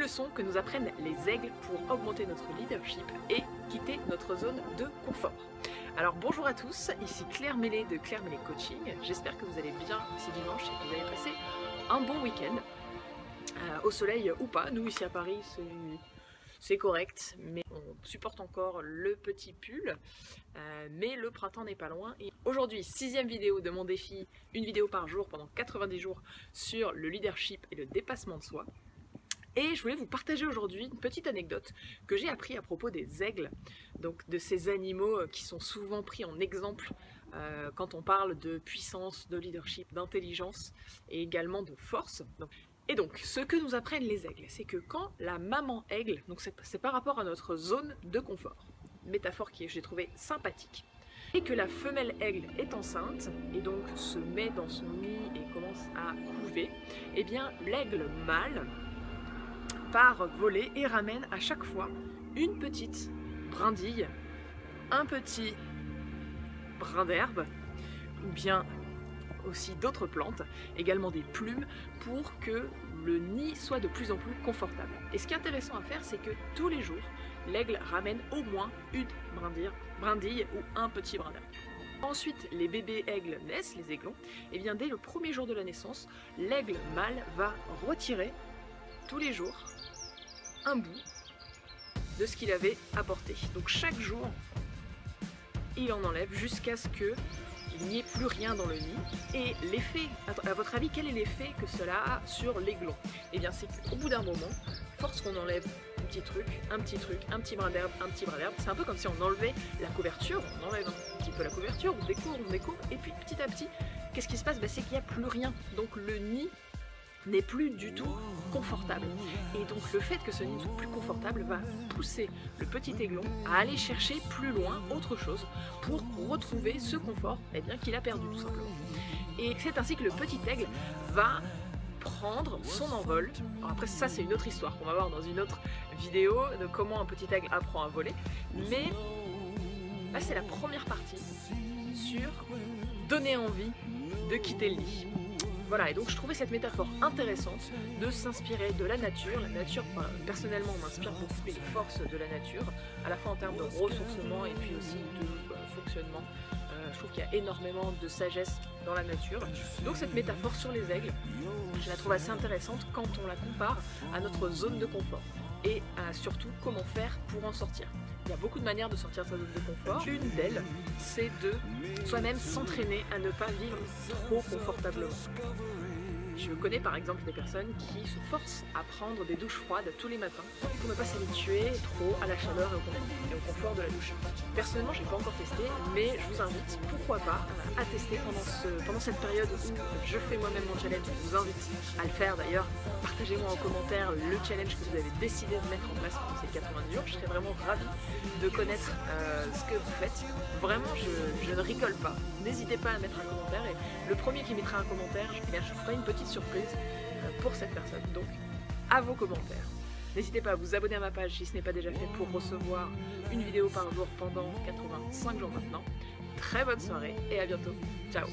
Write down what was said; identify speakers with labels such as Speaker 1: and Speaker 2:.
Speaker 1: leçons que nous apprennent les aigles pour augmenter notre leadership et quitter notre zone de confort. Alors bonjour à tous, ici Claire Mélé de Claire Mélé Coaching. J'espère que vous allez bien ce dimanche et que vous avez passé un bon week-end. Au soleil ou pas, nous ici à Paris c'est correct, mais on supporte encore le petit pull, mais le printemps n'est pas loin. Et aujourd'hui, 6e vidéo de mon défi, une vidéo par jour pendant 90 jours sur le leadership et le dépassement de soi. Et je voulais vous partager aujourd'hui une petite anecdote que j'ai appris à propos des aigles, donc de ces animaux qui sont souvent pris en exemple quand on parle de puissance, de leadership, d'intelligence et également de force. Et donc, ce que nous apprennent les aigles, c'est que quand la maman aigle, donc c'est par rapport à notre zone de confort, métaphore qui j'ai trouvé sympathique, et que la femelle aigle est enceinte, et donc se met dans son nid et commence à couver, eh bien l'aigle mâle part voler et ramène à chaque fois une petite brindille, un petit brin d'herbe, ou bien aussi d'autres plantes, également des plumes, pour que le nid soit de plus en plus confortable. Et ce qui est intéressant à faire, c'est que tous les jours, l'aigle ramène au moins une brindille ou un petit brin d'herbe. Ensuite, les bébés aigles naissent, les aiglons, et bien dès le premier jour de la naissance, l'aigle mâle va retirer tous les jours un bout de ce qu'il avait apporté. Donc chaque jour, il en enlève jusqu'à ce que il n'y ait plus rien dans le nid. Et l'effet, à votre avis, quel est l'effet que cela a sur l'aiglon? Eh bien c'est qu'au bout d'un moment, force qu'on enlève un petit truc, un petit brin d'herbe, c'est un peu comme si on enlevait la couverture, on enlève un petit peu la couverture, on découvre, et puis petit à petit, qu'est-ce qui se passe? C'est qu'il n'y a plus rien. Donc le nid n'est plus du tout confortable. Et donc le fait que ce nid soit plus confortable va pousser le petit aiglon à aller chercher plus loin autre chose pour retrouver ce confort qu'il a perdu tout simplement. Et c'est ainsi que le petit aigle va prendre son envol. Alors après ça c'est une autre histoire qu'on va voir dans une autre vidéo de comment un petit aigle apprend à voler, mais là c'est la première partie sur donner envie de quitter le nid. Voilà, et donc je trouvais cette métaphore intéressante de s'inspirer de la nature. La nature, personnellement, m'inspire beaucoup les forces de la nature, à la fois en termes de ressourcement et puis aussi de fonctionnement. Je trouve qu'il y a énormément de sagesse dans la nature. Donc cette métaphore sur les aigles, je la trouve assez intéressante quand on la compare à notre zone de confort et à surtout comment faire pour en sortir. Il y a beaucoup de manières de sortir de sa zone de confort. Une d'elles, c'est de soi-même s'entraîner à ne pas vivre trop confortablement. Je connais par exemple des personnes qui se forcent à prendre des douches froides tous les matins pour ne pas s'habituer trop à la chaleur et au confort de la douche. Personnellement, je n'ai pas encore testé, mais je vous invite, pourquoi pas, à tester pendant cette période où je fais moi-même mon challenge. Je vous invite à le faire d'ailleurs. Partagez-moi en commentaire le challenge que vous avez décidé de mettre en place pendant ces 90 jours. Je serais vraiment ravie de connaître ce que vous faites. Vraiment, je ne rigole pas. N'hésitez pas à mettre un commentaire et le premier qui mettra un commentaire, je ferai une petite surprise pour cette personne. Donc, à vos commentaires. N'hésitez pas à vous abonner à ma page si ce n'est pas déjà fait pour recevoir une vidéo par jour pendant 85 jours maintenant. Très bonne soirée et à bientôt. Ciao!